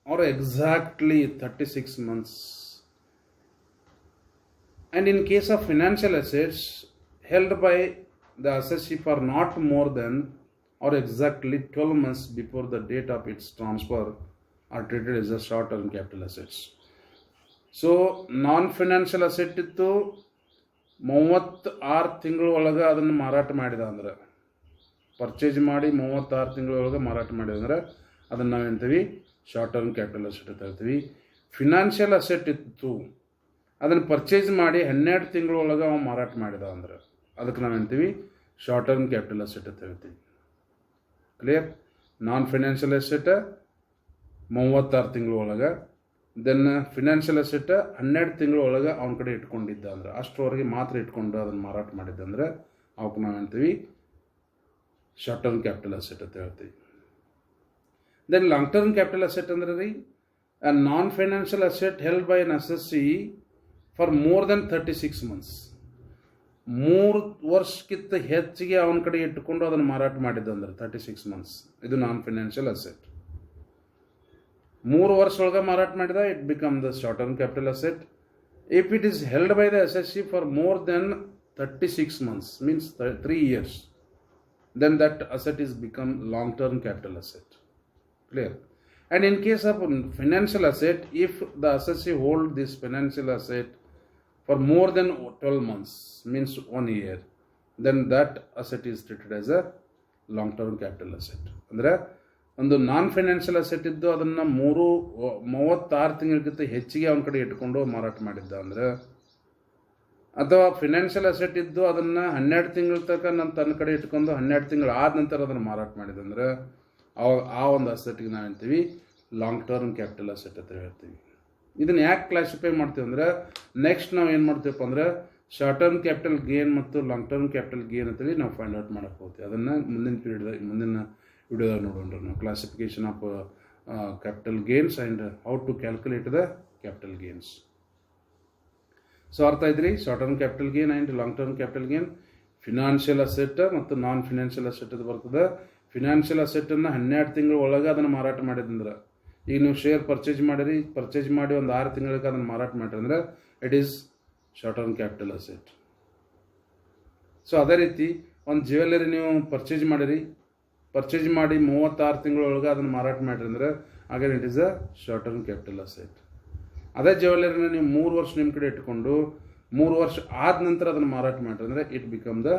or exactly 36 months. And in case of financial assets held by the assessee for not more than or exactly 12 months before the date of its transfer are treated as a short-term capital assets. So non-financial asset ಇತ್ತು, 36 ತಿಂಗಳ ಒಳಗೆ ಅದನ್ನು ಮಾರಾಟ ಮಾಡಿದ ಅಂದ್ರೆ, ಪರ್ಚೇಸ್ ಮಾಡಿ 36 ತಿಂಗಳ ಒಳಗೆ ಮಾರಾಟ ಮಾಡಿದ ಅಂದ್ರೆ ಅದನ್ನು ನಾವೇಂತೀವಿ ಶಾರ್ಟ್ ಟರ್ಮ್ ಕ್ಯಾಪಿಟಲ್ ಅಸೆಟ್ ಅಂತ ಹೇಳ್ತೀವಿ. ಫಿನಾನ್ಷಿಯಲ್ ಅಸೆಟ್ ಇತ್ತು, ಅದನ್ನು ಪರ್ಚೇಸ್ ಮಾಡಿ 12 ತಿಂಗಳೊಳಗೆ ಅವ ಮಾರಾಟ ಮಾಡಿದ ಅಂದ್ರೆ ಅದಕ್ಕೆ ನಾವೇಂತೀವಿ ಶಾರ್ಟ್ ಟರ್ಮ್ ಕ್ಯಾಪಿಟಲ್ ಅಸೆಟ್ ಅಂತ ಹೇಳ್ತೀವಿ. ಕ್ಲಿಯರ್? ನಾನ್ ಫಿನಾನ್ಷಿಯಲ್ ಅಸೆಟ್ 36 ತಿಂಗಳೊಳಗೆ, ದೆನ್ ಫಿನಾನ್ಷಿಯಲ್ ಅಸೆಟ್ 12 ತಿಂಗಳೊಳಗೆ ಅವನ ಕಡೆ ಇಟ್ಕೊಂಡಿದ್ದ ಅಂದ್ರೆ, ಅಷ್ಟರವರೆಗೆ ಮಾತ್ರ ಇಟ್ಕೊಂಡು ಅದನ್ನು ಮಾರಾಟ ಮಾಡಿದ್ದಂದ್ರೆ ಅವಕ್ಕೆ ನಾವೇಂತೀವಿ ಶಾರ್ಟ್ ಟರ್ಮ್ ಕ್ಯಾಪಿಟಲ್ ಅಸೆಟ್ ಅಂತ ಹೇಳ್ತೀವಿ. Then long term capital asset ಅಂದ್ರೆ ರೀ, a non-financial asset held by an assessee for more than 36 months. 3 ವರ್ಷಕ್ಕಿಂತ ಹೆಚ್ಚಿಗೆ ಅವನ ಕಡೆ ಇಟ್ಟುಕೊಂಡು ಅದನ್ನು ಮಾರಾಟ ಮಾಡಿದ್ದ ಅಂದ್ರೆ 36 months, ಇದು ನಾನ್ ಫಿನಾನ್ಷಿಯಲ್ ಅಸೆಟ್. 3 ವರ್ಷ ಒಳಗೆ ಮಾರಾಟ ಮಾಡಿದ, it become the short term capital asset. If it is held by the assessee for more than 36 months, means 3 years, then that asset is become long term capital asset. Clear? And in case of financial asset, if the assessee hold this financial asset for more than 12 months, means 1 year, then that asset is treated as a long term capital asset. ಅಂದರೆ ಒಂದು ನಾನ್ ಫೈನಾನ್ಷಿಯಲ್ ಅಸೆಟ್ ಇದ್ದು ಅದನ್ನು 36 ತಿಂಗಳಿಗಿಂತ ಹೆಚ್ಚಿಗೆ ಅವನ ಕಡೆ ಇಟ್ಕೊಂಡು ಮಾರಾಟ ಮಾಡಿದ್ದ ಅಂದರೆ, ಅಥವಾ ಫಿನಾನ್ಷಿಯಲ್ ಅಸೆಟ್ ಇದ್ದು ಅದನ್ನು 12 ತಿಂಗಳ ತನಕ ತನ್ನ ಕಡೆ ಇಟ್ಕೊಂಡು 12 ತಿಂಗಳು ಆದ ನಂತರ ಅದನ್ನು ಮಾರಾಟ ಮಾಡಿದಂದ್ರೆ ಆ ಒಂದು ಅಸೆಟ್ಗೆ ನಾವೇಂತೀವಿ ಲಾಂಗ್ ಟರ್ಮ್ ಕ್ಯಾಪಿಟಲ್ ಅಸೆಟ್ ಅಂತ ಹೇಳ್ತೀವಿ. ಇದನ್ನು ಯಾಕೆ ಕ್ಲಾಸಿಫೈ ಮಾಡ್ತೀವಿ ಅಂದರೆ, ನೆಕ್ಸ್ಟ್ ನಾವು ಏನು ಮಾಡ್ತೀವಪ್ಪ ಅಂದ್ರೆ ಶಾರ್ಟ್ ಟರ್ಮ್ ಕ್ಯಾಪಿಟಲ್ ಗೇನ್ ಮತ್ತು ಲಾಂಗ್ ಟರ್ಮ್ ಕ್ಯಾಪಿಟಲ್ ಗೇನ್ ಅಂತೇಳಿ ನಾವು ಫೈಂಡ್ ಔಟ್ ಮಾಡಕ್ಕೆ ಹೋಗ್ತೀವಿ. ಅದನ್ನು ಮುಂದಿನ ವಿಡಿಯೋದಾಗ ನೋಡೋಣ ನಾವು, classification of capital gains and how to calculate the capital gains. So ಅರ್ಥ ಇದ್ರಿ, short term capital gain and long term capital gain. Financial asset ಮತ್ತು ನಾನ್ ಫಿನಾನ್ಷಿಯಲ್ ಅಸೆಟ್ ಅದು ಬರ್ತದೆ. ಫಿನಾನ್ಷಿಯಲ್ ಅಸೆಟನ್ನು 12 ತಿಂಗಳ ಒಳಗೆ ಅದನ್ನು ಮಾರಾಟ ಮಾಡಿದಂದ್ರೆ, ಈಗ ನೀವು ಶೇರ್ ಪರ್ಚೇಸ್ ಮಾಡಿ ಒಂದು 6 ತಿಂಗಳಿಗೆ ಅದನ್ನು ಮಾರಾಟ ಮಾಡಿರಿ ಅಂದರೆ it is short term capital asset. So ಅದೇ ರೀತಿ ಒಂದು ಜ್ಯುವೆಲ್ಲರಿ ನೀವು ಪರ್ಚೇಸ್ ಮಾಡಿ 36 ತಿಂಗಳೊಳಗೆ ಅದನ್ನು ಮಾರಾಟ ಮಾಡಿರಿ ಅಂದರೆ again it is a short term capital asset. ಅದೇ ಜ್ಯುವೆಲ್ಲರಿನ ನೀವು 3 ವರ್ಷ ನಿಮ್ಮ ಕಡೆ ಇಟ್ಕೊಂಡು 3 ವರ್ಷ ಆದ ನಂತರ ಅದನ್ನು ಮಾರಾಟ ಮಾಡಿರಿ ಅಂದರೆ it become the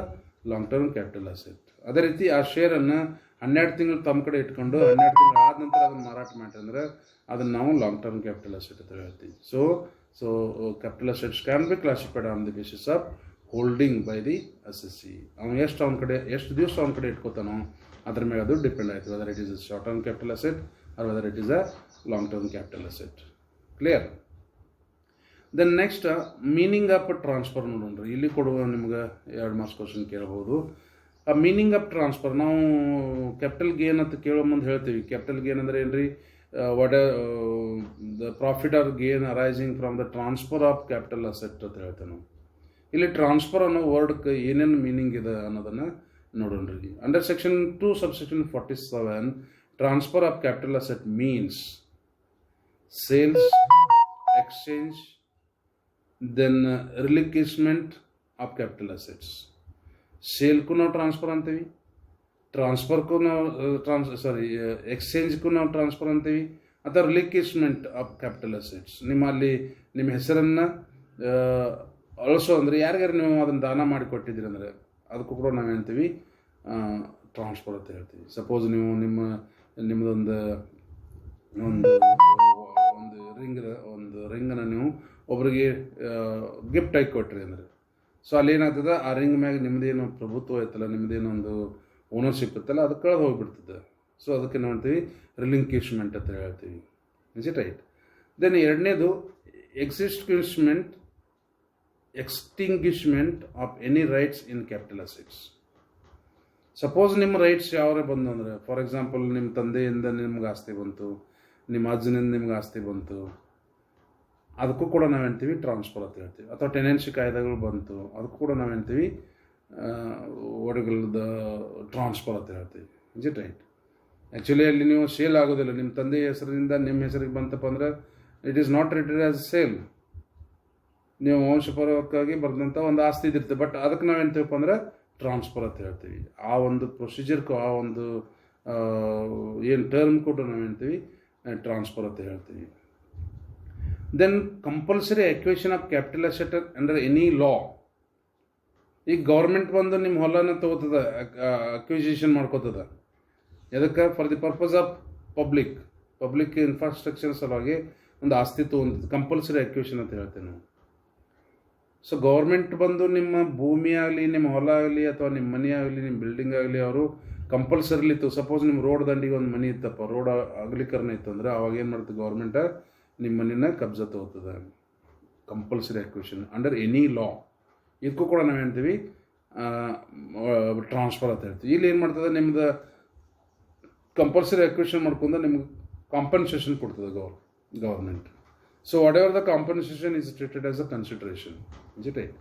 long term capital asset. ಅದೇ ರೀತಿ ಆ ಶೇರನ್ನು 12 ತಿಂಗಳು ತಮ್ಮ ಕಡೆ ಇಟ್ಕೊಂಡು 12 ತಿಂಗಳು ಆದ ನಂತರ ಅದನ್ನು ಮಾರಾಟ ಮಾಡಿರಿ ಅಂದರೆ ಅದನ್ನು ನಾವು ಲಾಂಗ್ ಟರ್ಮ್ ಕ್ಯಾಪಿಟಲ್ ಅಸೆಟ್ ಅಂತ ಹೇಳ್ತೀವಿ. So capital assets can be classified on the basis of holding by the assessee. ಅವನು ಎಷ್ಟು ದಿವಸ ಅವನ ಕಡೆ ಇಟ್ಕೋತಾನೋ ಅದ್ರ ಮೇಲೆ ಅದು ಡಿಪೆಂಡ್ ಆಯಿತು, whether it is a short term capital asset or whether it is a long term capital asset. Clear? Then next meaning of transfer ನೋಡೋಣ್ರಿ. ಇಲ್ಲಿ ಕೊಡುವ ನಿಮ್ಗೆ 2 ಮಾರ್ಕ್ಸ್ ಕ್ವಶನ್ ಕೇಳಬಹುದು. ಆ ಮೀನಿಂಗ್ ಆಫ್ ಟ್ರಾನ್ಸ್ಫರ್ ನಾವು ಕ್ಯಾಪಿಟಲ್ ಗೇನ್ ಅಂತ ಕೇಳೋ ಮುಂದೆ ಹೇಳ್ತೀವಿ. ಕ್ಯಾಪಿಟಲ್ ಗೇನ್ ಅಂದರೆ ಏನು ರೀ? What the profit or gain arising from the transfer of capital asset ಅಂತ ಹೇಳ್ತೇವೆ ನಾವು. ಇಲ್ಲಿ ಟ್ರಾನ್ಸ್ಫರ್ ಅನ್ನೋ ವರ್ಡ್ಗೆ ಏನೇನು ಮೀನಿಂಗ್ ಇದೆ ಅನ್ನೋದನ್ನು ನೋಡೋಣ್ರಿ. Under section 2 subsection 47 transfer of capital asset means sales, exchange, then relinquishment of capital assets. ಸೇಲ್ಗೂ ನಾವು ಟ್ರಾನ್ಸ್ಫರ್ ಅಂತೀವಿ, ಟ್ರಾನ್ಸ್ಫರ್ಗೂ ನಾವು ಎಕ್ಸ್ಚೇಂಜ್ಗೂ ನಾವು ಟ್ರಾನ್ಸ್ಫರ್ ಅಂತೀವಿ, ಅಥವಾ ರಿಲಿಕ್ವಿಶ್ಮೆಂಟ್ ಆಫ್ ಕ್ಯಾಪಿಟಲ್ ಅಸೆಟ್ಸ್. ನಿಮ್ಮ ಹೆಸರನ್ನು ಅಳಿಸೋ ಅಂದರೆ ಯಾರಿಗಾರು ನೀವು ಅದನ್ನು ದಾನ ಮಾಡಿ ಕೊಟ್ಟಿದ್ದೀರಿ ಅಂದರೆ ಅದಕ್ಕೂ ಕೂಡ ನಾವು ಹೇಳ್ತೀವಿ ಟ್ರಾನ್ಸ್ಫರ್ ಅಂತ ಹೇಳ್ತೀವಿ. ಸಪೋಸ್ ನೀವು ನಿಮ್ಮದೊಂದು ಒಂದು ರಿಂಗನ್ನು ನೀವು ಒಬ್ಬರಿಗೆ ಗಿಫ್ಟ್ ಆಗಿ ಕೊಟ್ರಿ ಅಂದರೆ, ಸೊ ಅಲ್ಲಿ ಏನಾಗ್ತದೆ, ಆ ರಿಂಗ್ ಮ್ಯಾಗ ನಿಮ್ಮದೇನು ಪ್ರಭುತ್ವ ಐತಲ್ಲ, ನಿಮ್ಮದೇನೋ ಒಂದು ಓನರ್ಶಿಪ್ ಇತ್ತಲ್ಲ, ಅದು ಕಳೆದು ಹೋಗಿಬಿಡ್ತದೆ. ಸೊ ಅದಕ್ಕೆ ನಾವು ಹೇಳ್ತೀವಿ ರಿಲಿಂಕ್ವಿಶ್ಮೆಂಟ್ ಅಂತ ಹೇಳ್ತೀವಿ. Is it right? ದೆನ್ ಎರಡನೇದು extinguishment of any rights in capital assets. Suppose ನಿಮ್ಮ ರೈಟ್ಸ್ ಯಾವ್ರೆ ಬಂದು ಅಂದರೆ, ಫಾರ್ ಎಕ್ಸಾಂಪಲ್ ನಿಮ್ಮ ತಂದೆಯಿಂದ ನಿಮ್ಗೆ ಆಸ್ತಿ ಬಂತು, ನಿಮ್ಮ ಅಜ್ಜನಿಂದ ನಿಮ್ಗೆ ಆಸ್ತಿ ಬಂತು, ಅದಕ್ಕೂ ಕೂಡ ನಾವು ಹೇಳ್ತೀವಿ ಟ್ರಾನ್ಸ್ಫರ್ ಅಂತ ಹೇಳ್ತೀವಿ. ಅಥವಾ ಟೆನೆನ್ಸಿ ಕಾಯ್ದೆಗಳು ಬಂತು, ಅದಕ್ಕೂ ಕೂಡ ನಾವು ಹೇಳ್ತೀವಿ ಒಡೆಗಳದ ಟ್ರಾನ್ಸ್ಫರ್ ಅಂತ ಹೇಳ್ತೀವಿ. Is it right? ಆ್ಯಕ್ಚುಲಿ ಅಲ್ಲಿ ನೀವು ಸೇಲ್ ಆಗೋದಿಲ್ಲ. ನಿಮ್ಮ ತಂದೆಯ ಹೆಸರಿನಿಂದ ನಿಮ್ಮ ಹೆಸರಿಗೆ ಬಂತಪ್ಪ ಅಂದರೆ it is not treated as sale. ನೀವು ವಂಶಪರಕ್ಕಾಗಿ ಬರೆದಂಥ ಒಂದು ಆಸ್ತಿ ಇದಿರ್ತದೆ, ಬಟ್ ಅದಕ್ಕೆ ನಾವು ಹೇಳ್ತೀವಪ್ಪ ಅಂದರೆ ಟ್ರಾನ್ಸ್ಫರ್ ಅಂತ ಹೇಳ್ತೀವಿ. ಆ ಒಂದು ಪ್ರೊಸೀಜರ್ಗೂ ಆ ಒಂದು ಏನು ಟರ್ಮ್ ಕೊಟ್ಟು ನಾವು ಹೇಳ್ತೀವಿ ಟ್ರಾನ್ಸ್ಫರ್ ಅಂತ ಹೇಳ್ತೀವಿ. Then compulsory acquisition of capital asset under any law. ಈಗ ಗೌರ್ಮೆಂಟ್ ಬಂದು ನಿಮ್ಮ ಹೊಲನ ತಗೋತದ, ಅಕ್ವಿಸಿಷನ್ ಮಾಡ್ಕೋತದ. ಎದಕ್ಕೆ? For the purpose of public infrastructure ಸಲುವಾಗಿ ಒಂದು ಆಸ್ತಿ ತೊಗೊಂಡು ಕಂಪಲ್ಸರಿ ಅಕ್ವಿಷನ್ ಅಂತ ಹೇಳ್ತೇವೆ ನಾವು. ಸೊ ಗೌರ್ಮೆಂಟ್ ಬಂದು ನಿಮ್ಮ ಭೂಮಿ ಆಗಲಿ, ನಿಮ್ಮ ಹೊಲ ಆಗಲಿ, ಅಥವಾ ನಿಮ್ಮ ಮನೆ ಆಗಲಿ, ನಿಮ್ಮ ಬಿಲ್ಡಿಂಗ್ ಆಗಲಿ, ಅವರು ಕಂಪಲ್ಸರಿಲಿ ಇತ್ತು. ಸಪೋಸ್ ನಿಮ್ಮ ರೋಡ್ ದಂಡಿಗೆ ಒಂದು ಮನೆ ಇತ್ತಪ್ಪ, ರೋಡ್ ಅಗಲೀಕರಣ ಇತ್ತು ಅಂದರೆ ಅವಾಗ ಏನು ಮಾಡ್ತದೆ ಗೌರ್ಮೆಂಟ್ ನಿಮ್ಮ ಮನೆನ ಕಬ್ಜಾ ತಗೋತದೆ. ಕಂಪಲ್ಸರಿ ಅಕ್ವಿಷನ್ ಅಂಡರ್ ಎನಿ ಲಾ. ಇದಕ್ಕೂ ಕೂಡ ನಾವು ಹೇಳ್ತೀವಿ ಟ್ರಾನ್ಸ್ಫರ್ ಅಂತ ಹೇಳ್ತೀವಿ. ಇಲ್ಲಿ ಏನು ಮಾಡ್ತದೆ, ನಿಮ್ದು ಕಂಪಲ್ಸರಿ ಅಕ್ವಿಷನ್ ಮಾಡ್ಕೊಂಡು ನಿಮ್ಗೆ ಕಾಂಪನ್ಸೇಷನ್ ಕೊಡ್ತದೆ government. So whatever the compensation is treated as a consideration. Is it right?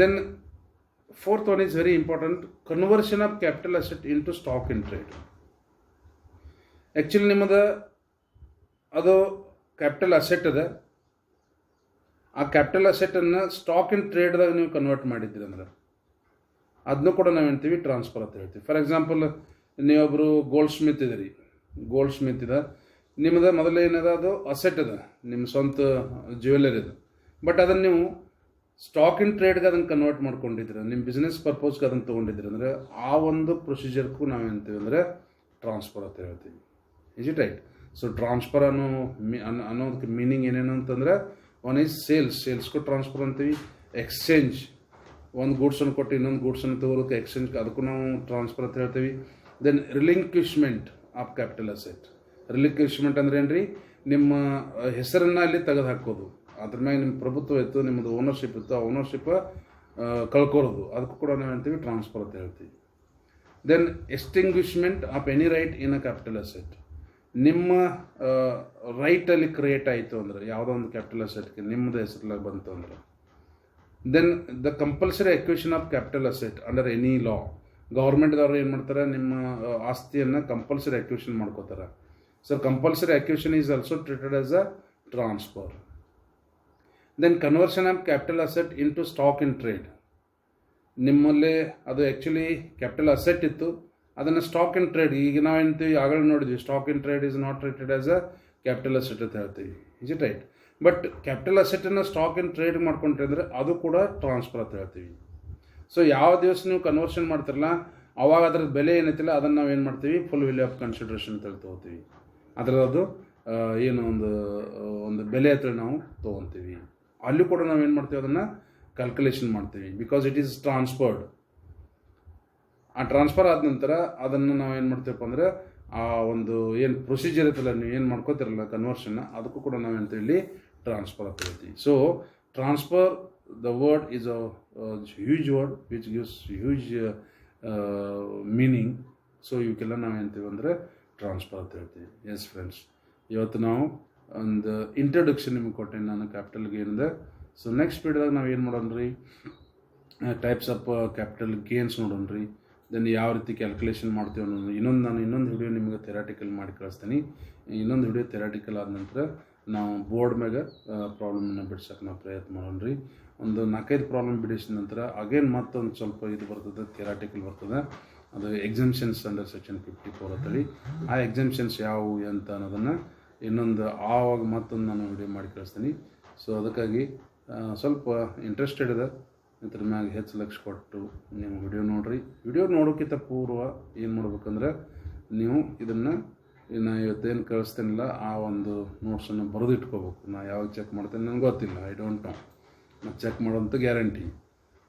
Then fourth one is very important, conversion of capital asset into stock in trade. Actually ನಿಮ್ಮದು ಅದು ಕ್ಯಾಪಿಟಲ್ ಅಸೆಟ್ ಅದ, ಆ ಕ್ಯಾಪಿಟಲ್ ಅಸೆಟನ್ನು ಸ್ಟಾಕ್ ಇನ್ ಟ್ರೇಡ್ದಾಗ ನೀವು ಕನ್ವರ್ಟ್ ಮಾಡಿದ್ದೀರಿ ಅಂದ್ರೆ ಅದನ್ನು ಕೂಡ ನಾವು ಹೇಳ್ತೀವಿ ಟ್ರಾನ್ಸ್ಫರ್ ಅಂತ ಹೇಳ್ತೀವಿ. ಫಾರ್ ಎಕ್ಸಾಂಪಲ್, ನೀವೊಬ್ಬರು ಗೋಲ್ಡ್ ಸ್ಮಿತ್ ಇದ್ದೀರಿ, ಗೋಲ್ಡ್ ಸ್ಮಿತ್ ಇದೆ, ನಿಮ್ಮದು ಮೊದಲು ಏನದ ಅದು ಅಸೆಟ್ ಅದ, ನಿಮ್ಮ ಸ್ವಂತ ಜ್ಯುವೆಲ್ಲರಿ ಇದೆ, ಬಟ್ ಅದನ್ನು ನೀವು ಸ್ಟಾಕ್ ಇನ್ ಟ್ರೇಡ್ಗೆ ಅದನ್ನು ಕನ್ವರ್ಟ್ ಮಾಡ್ಕೊಂಡಿದ್ದೀರ, ನಿಮ್ಮ ಬಿಸ್ನೆಸ್ ಪರ್ಪೋಸ್ಗೆ ಅದನ್ನು ತೊಗೊಂಡಿದ್ದೀರಿ ಅಂದರೆ ಆ ಒಂದು ಪ್ರೊಸೀಜರ್ಗೂ ನಾವು ಹೇಳ್ತೀವಿ ಅಂದರೆ ಟ್ರಾನ್ಸ್ಫರ್ ಅಂತ ಹೇಳ್ತೀವಿ. Is it right? So transfer ಅನ್ನೋದಕ್ಕೆ ಮೀನಿಂಗ್ ಏನೇನು ಅಂತಂದರೆ, ಒನ್ ಈಸ್ ಸೇಲ್ಸ್ಗೂ ಟ್ರಾನ್ಸ್ಫರ್ ಅಂತೀವಿ. ಎಕ್ಸ್ಚೇಂಜ್, ಒಂದು ಗೂಡ್ಸನ್ನು ಕೊಟ್ಟು ಇನ್ನೊಂದು ಗೂಡ್ಸನ್ನು ತಗೋಕ್ಕೆ ಎಕ್ಸ್ಚೇಂಜ್, ಅದಕ್ಕೂ ನಾವು ಟ್ರಾನ್ಸ್ಫರ್ ಅಂತ ಹೇಳ್ತೀವಿ. Then relinquishment of capital asset. Relinquishment ಅಂದ್ರೆ ಏನು ರೀ? ನಿಮ್ಮ ಹೆಸರನ್ನು ಅಲ್ಲಿ ತೆಗೆದು ಹಾಕೋದು, ಅದ್ರ ಮ್ಯಾಗ ನಿಮ್ಮ ಪ್ರಭುತ್ವ ಇತ್ತು, ನಿಮ್ಮದು ಓನರ್ಶಿಪ್ ಇತ್ತು, ಆ ಓನರ್ಶಿಪ್ ಕಳ್ಕೊಳ್ಳೋದು, ಅದಕ್ಕೂ ಕೂಡ ನಾವು ಹೇಳ್ತೀವಿ ಟ್ರಾನ್ಸ್ಫರ್ ಅಂತ ಹೇಳ್ತೀವಿ. Then extinguishment of any right in a capital asset. ನಿಮ್ಮ ರೈಟಲ್ಲಿ ಕ್ರಿಯೇಟ್ ಆಯಿತು ಅಂದರೆ ಯಾವುದೋ ಒಂದು ಕ್ಯಾಪಿಟಲ್ ಅಸೆಟ್ಗೆ ನಿಮ್ಮದು ಹೆಸರಲ್ಲಿ ಬಂತು ಅಂದರೆ. Then the compulsory acquisition of capital asset under any law. ಗೌರ್ಮೆಂಟ್ದವ್ರು ಏನು ಮಾಡ್ತಾರೆ, ನಿಮ್ಮ ಆಸ್ತಿಯನ್ನು ಕಂಪಲ್ಸರಿ ಅಕ್ವಿಷನ್ ಮಾಡ್ಕೋತಾರೆ. So compulsory acquisition is also treated as a transfer. Then conversion of capital asset into stock in trade. ನಿಮ್ಮಲ್ಲಿ ಅದು ಆ್ಯಕ್ಚುಲಿ ಕ್ಯಾಪಿಟಲ್ ಅಸೆಟ್ ಇತ್ತು, ಅದನ್ನು ಸ್ಟಾಕ್ ಇನ್ ಟ್ರೇಡ್, ಈಗ ನಾವು ಏನಂತೀವಿ ಆಗಲೇ ನೋಡಿದ್ವಿ, stock in trade is not treated as a capital asset ಅಂತ ಹೇಳ್ತೀವಿ. Is it right? But capital ಅಸೆಟನ್ನು ಸ್ಟಾಕ್ ಇನ್ ಟ್ರೇಡ್ ಮಾಡ್ಕೊಂಡ್ರೆ ಅಂದರೆ ಅದು ಕೂಡ ಟ್ರಾನ್ಸ್ಫರ್ ಅಂತ ಹೇಳ್ತೀವಿ. ಸೊ ಯಾವ ದಿವಸ ನೀವು ಕನ್ವರ್ಷನ್ ಮಾಡ್ತಿರಲ್ಲ ಅವಾಗ ಅದ್ರದ್ದು ಬೆಲೆ ಏನೈತಿಲ್ಲ ಅದನ್ನು ನಾವು ಏನು ಮಾಡ್ತೀವಿ, ಫುಲ್ ವ್ಯಾಲ್ಯೂ ಆಫ್ ಕನ್ಸಿಡರೇಷನ್ ಅಂತ ತೊಗೋತೀವಿ. ಅದರದ್ದು ಏನು ಒಂದು ಬೆಲೆ ಹತ್ರ ನಾವು ತೊಗೊತೀವಿ. ಅಲ್ಲಿ ಕೂಡ ನಾವು ಏನು ಮಾಡ್ತೀವಿ, ಅದನ್ನು ಕ್ಯಾಲ್ಕುಲೇಷನ್ ಮಾಡ್ತೀವಿ, ಬಿಕಾಸ್ ಇಟ್ ಈಸ್ ಟ್ರಾನ್ಸ್ಫರ್ಡ್. ಆ ಟ್ರಾನ್ಸ್ಫರ್ ಆದ ನಂತರ ಅದನ್ನು ನಾವು ಏನು ಮಾಡ್ತೀವಪ್ಪ ಅಂದರೆ ಆ ಒಂದು ಏನು ಪ್ರೊಸೀಜರ್ ಇರ್ತಲ್ಲ, ನೀವು ಏನು ಮಾಡ್ಕೋತಿರಲ್ಲ ಕನ್ವರ್ಷನ್ನ, ಅದಕ್ಕೂ ಕೂಡ ನಾವು ಹೇಳ್ತೀವಿ ಇಲ್ಲಿ ಟ್ರಾನ್ಸ್ಫರ್ ಅಂತ ಹೇಳ್ತೀವಿ. So transfer, the word is a huge word which gives huge meaning. So ಇವಕ್ಕೆಲ್ಲ ನಾವು ಹೇಳ್ತೀವಿ ಅಂದರೆ ಟ್ರಾನ್ಸ್ಫರ್ ಅಂತ ಹೇಳ್ತೀವಿ. ಎಸ್ ಫ್ರೆಂಡ್ಸ್, ಇವತ್ತು ನಾವು ಒಂದು ಇಂಟ್ರೊಡಕ್ಷನ್ ನಿಮಗೆ ಕೊಟ್ಟೆ ನಾನು ಕ್ಯಾಪಿಟಲ್ ಗೇನ್ದು. ಸೊ ನೆಕ್ಸ್ಟ್ ವೀಡಿಯೋದಾಗ ನಾವು ಏನು ಮಾಡೋಣ್ರಿ, ಟೈಪ್ಸ್ ಆಫ್ ಕ್ಯಾಪಿಟಲ್ ಗೇನ್ಸ್ ನೋಡೋಣ್ರಿ. ದೆನ್ ಯಾವ ರೀತಿ ಕ್ಯಾಲ್ಕುಲೇಷನ್ ಮಾಡ್ತೀವಿ ಅನ್ನೋದು ಇನ್ನೊಂದು ವಿಡಿಯೋ ನಿಮಗೆ ಥೆರಾಟಿಕಲ್ ಮಾಡಿ ಕಳಿಸ್ತೀನಿ. ಇನ್ನೊಂದು ವಿಡಿಯೋ ಥೆರಾಟಿಕಲ್ ಆದ ನಂತರ ನಾವು ಬೋರ್ಡ್ ಮ್ಯಾಗ ಪ್ರಾಬ್ಲಮನ್ನು ಬಿಡ್ಸೋಕೆ ನಾವು ಪ್ರಯತ್ನ ಮಾಡೋಣ್ರಿ. ಒಂದು 4-5 ಪ್ರಾಬ್ಲಮ್ ಬಿಡಿಸಿದ ನಂತರ ಅಗೇನ್ ಮತ್ತೊಂದು ಸ್ವಲ್ಪ ಇದು ಬರ್ತದೆ, ಥೆರಾಟಿಕಲ್ ಬರ್ತದೆ. ಅದು ಎಕ್ಸಮ್ಷನ್ಸ್ ಅಂಡರ್ ಸೆಕ್ಷನ್ 54 ಅಂತೇಳಿ. ಆ ಎಕ್ಸಮ್ಷನ್ಸ್ ಯಾವುವು ಅಂತ ಅನ್ನೋದನ್ನು ಇನ್ನೊಂದು ಆವಾಗ ಮತ್ತೊಂದು ನಾನು ವಿಡಿಯೋ ಮಾಡಿ ಕಳಿಸ್ತೀನಿ. ಸೊ ಅದಕ್ಕಾಗಿ ಸ್ವಲ್ಪ ಇಂಟ್ರೆಸ್ಟೆಡ್ ಇದೆ, ಇದ್ರ ಮ್ಯಾಗ ಹೆಚ್ಚು ಲಕ್ಷ ಕೊಟ್ಟು ನೀವು ವಿಡಿಯೋ ನೋಡಿರಿ. ವಿಡಿಯೋ ನೋಡೋಕ್ಕಿಂತ ಪೂರ್ವ ಏನು ಮಾಡ್ಬೇಕಂದ್ರೆ, ನೀವು ಇದನ್ನು ಇವತ್ತೇನು ಕಳಿಸ್ತೇನಿಲ್ಲ ಆ ಒಂದು ನೋಟ್ಸನ್ನು ಬರೆದು ಇಟ್ಕೋಬೇಕು. ನಾ ಯಾವಾಗ ಚೆಕ್ ಮಾಡ್ತೇನೆ ನನಗೆ ಗೊತ್ತಿಲ್ಲ, ಐ ಡೋಂಟ್ ನೋ. ಮತ್ತು ಚೆಕ್ ಮಾಡೋಂಥ ಗ್ಯಾರಂಟಿ.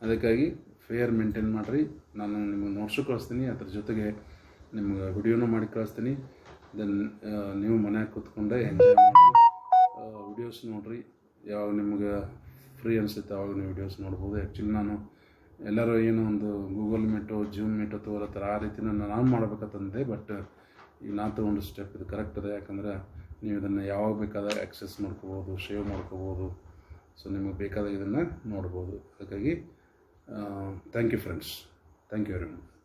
ಅದಕ್ಕಾಗಿ ಫೇರ್ ಮೇಂಟೈನ್ ಮಾಡಿರಿ. ನಾನು ನಿಮಗೆ ನೋಟ್ಸು ಕಳಿಸ್ತೀನಿ, ಅದ್ರ ಜೊತೆಗೆ ನಿಮ್ಗೆ ವಿಡಿಯೋನೂ ಮಾಡಿ ಕಳಿಸ್ತೀನಿ. ದೆನ್ ನೀವು ಮನ್ಯಾಗ ಕೂತ್ಕೊಂಡೆ ಎಂಜಾಯ್ ಮಾಡಿ ವಿಡಿಯೋಸ್ ನೋಡಿರಿ. ಯಾವಾಗ ನಿಮ್ಗೆ ಫ್ರೀ ಅನಿಸುತ್ತೆ ಅವಾಗ ನೀವು ವೀಡಿಯೋಸ್ ನೋಡ್ಬೋದು. ಆ್ಯಕ್ಚುಲಿ ನಾನು ಎಲ್ಲರೂ ಏನೋ ಒಂದು ಗೂಗಲ್ ಮೀಟು ಜೂಮ್ ಮೀಟು ತೋರತ್ತರ ಆ ರೀತಿನ ನಾನು ಮಾಡ್ಬೇಕಂತಂದೆ. ಬಟ್ ಈಗ ನಾನು ತೊಗೊಂಡು ಸ್ಟೆಪ್ ಇದು ಕರೆಕ್ಟ್ ಇದೆ. ಯಾಕಂದರೆ ನೀವು ಇದನ್ನು ಯಾವಾಗ ಬೇಕಾದಾಗ ಆ್ಯಕ್ಸೆಸ್ ಮಾಡ್ಕೋಬೋದು, ಶೇವ್ ಮಾಡ್ಕೋಬೋದು. ಸೊ ನಿಮಗೆ ಬೇಕಾದಾಗ ಇದನ್ನು ನೋಡ್ಬೋದು. ಹಾಗಾಗಿ thank you friends, thank you very much.